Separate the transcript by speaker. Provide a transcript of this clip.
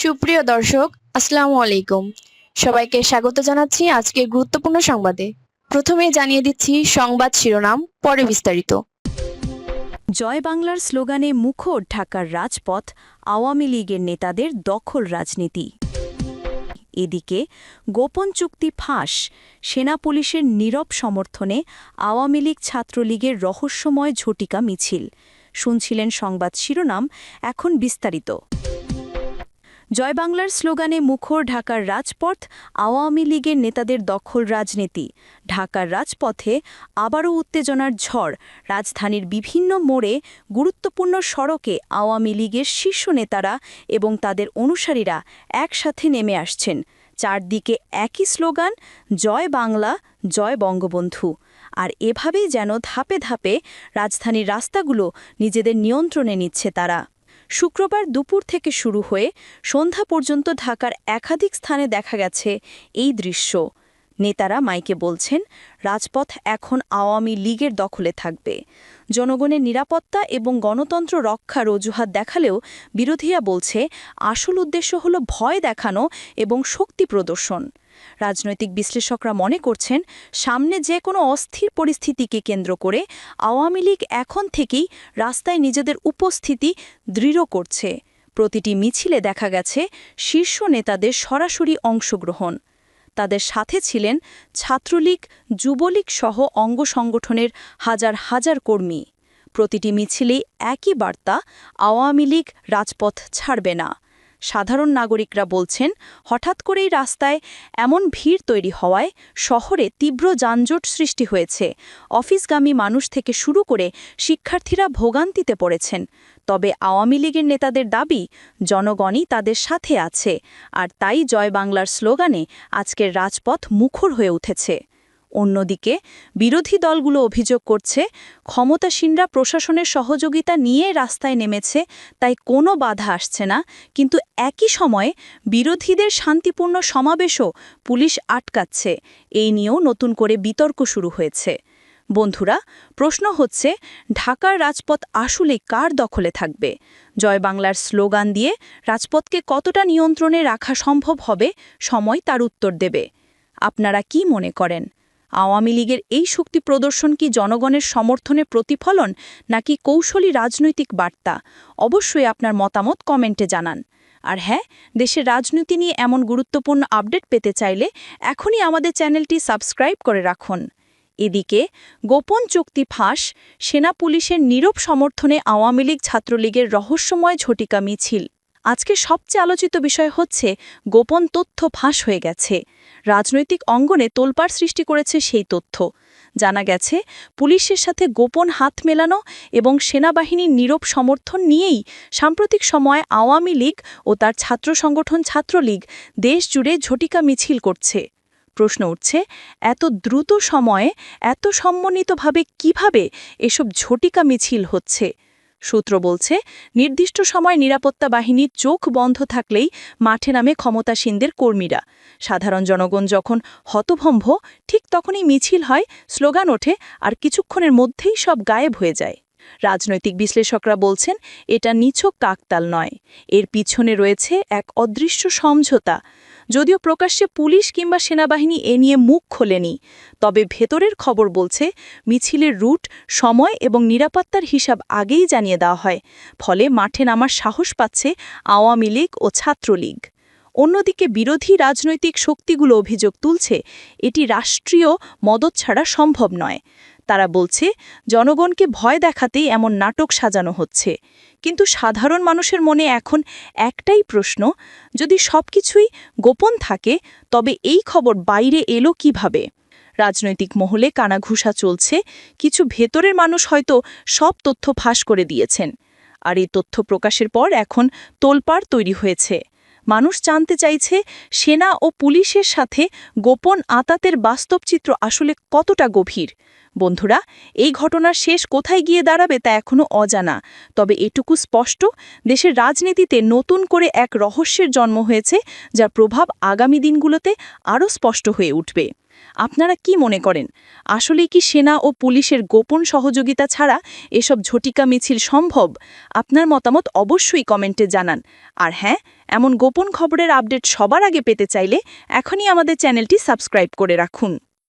Speaker 1: সুপ্রিয় দর্শক, আসসালামু আলাইকুম। সবাইকে স্বাগত জানাচ্ছি আজকের গুরুত্বপূর্ণ সংবাদে। প্রথমে জানিয়ে দিচ্ছি সংবাদ শিরোনাম, পরে বিস্তারিত।
Speaker 2: জয় বাংলার স্লোগানে মুখর ঢাকার রাজপথ, আওয়ামী লীগের নেতাদের দখল রাজনীতি। এদিকে গোপন চুক্তি ফাঁস, সেনা পুলিশের নীরব সমর্থনে আওয়ামী লীগ ছাত্রলীগের রহস্যময় ঝটিকা মিছিল। শুনছিলেন সংবাদ শিরোনাম, এখন বিস্তারিত। জয় বাংলার স্লোগানে মুখর ঢাকার রাজপথ, আওয়ামী লীগের নেতাদের দখল রাজনীতি। ঢাকার রাজপথে আবারও উত্তেজনার ঝড়। রাজধানীর বিভিন্ন মোড়ে, গুরুত্বপূর্ণ সড়কে আওয়ামী লীগের শীর্ষ নেতারা এবং তাদের অনুসারীরা একসাথে নেমে আসছেন। চারদিকে একই স্লোগান, জয় বাংলা, জয় বঙ্গবন্ধু। আর এভাবেই যেন ধাপে ধাপে রাজধানীর রাস্তাগুলো নিজেদের নিয়ন্ত্রণে নিচ্ছে তারা। শুক্রবার দুপুর থেকে শুরু হয়ে সন্ধ্যা পর্যন্ত ঢাকার একাধিক স্থানে দেখা গেছে এই দৃশ্য। নেতারা মাইকে বলছেন, রাজপথ এখন আওয়ামী লীগের দখলে থাকবে। জনগণের নিরাপত্তা এবং গণতন্ত্র রক্ষার অজুহাত দেখালেও বিরোধীরা বলছে, আসল উদ্দেশ্য হল ভয় দেখানো এবং শক্তি প্রদর্শন। রাজনৈতিক বিশ্লেষকরা মনে করছেন, সামনে যে কোনো অস্থির পরিস্থিতিকে কেন্দ্র করে আওয়ামী লীগ এখন থেকেই রাস্তায় নিজেদের উপস্থিতি দৃঢ় করছে। প্রতিটি মিছিলে দেখা গেছে শীর্ষ নেতাদের সরাসরি অংশগ্রহণ। তাদের সাথে ছিলেন ছাত্রলীগ, যুবলীগ সহ অঙ্গ সংগঠনের হাজার হাজার কর্মী। প্রতিটি মিছিলেই একই বার্তা, আওয়ামী লীগ রাজপথ ছাড়বে না। সাধারণ নাগরিকরা বলছেন, হঠাৎ করেই রাস্তায় এমন ভিড় তৈরি হওয়ায় শহরে তীব্র যানজট সৃষ্টি হয়েছে। অফিসগামী মানুষ থেকে শুরু করে শিক্ষার্থীরা ভোগান্তিতে পড়েছেন। তবে আওয়ামী লীগের নেতাদের দাবি, জনগণই তাদের সাথে আছে, আর তাই জয় বাংলার স্লোগানে আজকের রাজপথ মুখর হয়ে উঠেছে। অন্যদিকে বিরোধী দলগুলো অভিযোগ করছে, ক্ষমতাসীনরা প্রশাসনের সহযোগিতা নিয়ে রাস্তায় নেমেছে, তাই কোনো বাধা আসছে না। কিন্তু একই সময়ে বিরোধীদের শান্তিপূর্ণ সমাবেশও পুলিশ আটকাচ্ছে। এই নিয়েও নতুন করে বিতর্ক শুরু হয়েছে। বন্ধুরা, প্রশ্ন হচ্ছে, ঢাকার রাজপথ আসলে কার দখলে থাকবে? জয় বাংলার স্লোগান দিয়ে রাজপথকে কতটা নিয়ন্ত্রণে রাখা সম্ভব হবে, সময় তার উত্তর দেবে। আপনারা কি মনে করেন? আওয়ামী লীগের এই শক্তি প্রদর্শন কি জনগণের সমর্থনের প্রতিফলন, নাকি কৌশলী রাজনৈতিক বার্তা? অবশ্যই আপনার মতামত কমেন্টে জানান। আর হ্যাঁ, দেশের রাজনীতি নিয়ে এমন গুরুত্বপূর্ণ আপডেট পেতে চাইলে এখনই আমাদের চ্যানেলটি সাবস্ক্রাইব করে রাখুন। এদিকে গোপন চুক্তি ফাঁস, সেনা পুলিশের নীরব সমর্থনে আওয়ামী লীগ ছাত্রলীগের রহস্যময় ঝটিকা মিছিল। আজকে সবচেয়ে আলোচিত বিষয় হচ্ছে, গোপন তথ্য ফাঁস হয়ে গেছে। রাজনৈতিক অঙ্গনে তোলপাড় সৃষ্টি করেছে সেই তথ্য। জানা গেছে, পুলিশের সাথে গোপন হাত মেলানো এবং সেনাবাহিনীর নীরব সমর্থন নিয়েই সাম্প্রতিক সময়ে আওয়ামী লীগ ও তার ছাত্র সংগঠন ছাত্রলীগ দেশজুড়ে ঝটিকা মিছিল করছে। প্রশ্ন উঠছে, এত দ্রুত সময়ে এত সমন্বিতভাবে কিভাবে এসব ঝটিকা মিছিল হচ্ছে? সূত্র বলছে, নির্দিষ্ট সময় নিরাপত্তা বাহিনীর চোখ বন্ধ থাকলেই মাঠে নামে ক্ষমতাসীনদের কর্মীরা। সাধারণ জনগণ যখন হতভম্ব, ঠিক তখনই মিছিল হয়, স্লোগান ওঠে, আর কিছুক্ষণের মধ্যেই সব গায়েব হয়ে যায়। রাজনৈতিক বিশ্লেষকরা বলছেন, এটা নিছক কাকতাল নয়, এর পিছনে রয়েছে এক অদৃশ্য সমঝোতা। যদিও প্রকাশ্যে পুলিশ কিংবা সেনাবাহিনী এ নিয়ে মুখ খোলেনি, তবে ভেতরের খবর বলছে, মিছিলের রুট, সময় এবং নিরাপত্তার হিসাব আগেই জানিয়ে দেওয়া হয়। ফলে মাঠে নামার সাহস পাচ্ছে আওয়ামী লীগ ও ছাত্রলীগ। অন্যদিকে বিরোধী রাজনৈতিক শক্তিগুলো অভিযোগ তুলছে, এটি রাষ্ট্রীয় মদত ছাড়া সম্ভব নয়। তারা বলছে, জনগণকে ভয় দেখাতেই এমন নাটক সাজানো হচ্ছে। কিন্তু সাধারণ মানুষের মনে এখন একটাই প্রশ্ন, যদি সবকিছুই গোপন থাকে, তবে এই খবর বাইরে এলো কিভাবে? রাজনৈতিক মহলে কানাঘুষা চলছে, কিছু ভেতরের মানুষ হয়তো সব তথ্য ফাঁস করে দিয়েছেন। আর এই তথ্য প্রকাশের পর এখন তোলপাড় তৈরি হয়েছে। মানুষ জানতে চাইছে, সেনা ও পুলিশের সাথে গোপন আঁতাতের বাস্তব চিত্র আসলে কতটা গভীর। বন্ধুরা, এই ঘটনার শেষ কোথায় গিয়ে দাঁড়াবে তা এখনও অজানা। তবে এটুকু স্পষ্ট, দেশের রাজনীতিতে নতুন করে এক রহস্যের জন্ম হয়েছে, যার প্রভাব আগামী দিনগুলোতে আরও স্পষ্ট হয়ে উঠবে। আপনারা কি মনে করেন আসলেই কি সেনা ও পুলিশের গোপন সহযোগিতা ছাড়া এসব ঝটিকা মিছিল সম্ভব? আপনার মতামত অবশ্যই কমেন্টে জানান। আর হ্যাঁ, এমন গোপন খবরের আপডেট সবার আগে পেতে চাইলে এখনই আমাদের চ্যানেলটি সাবস্ক্রাইব করে রাখুন।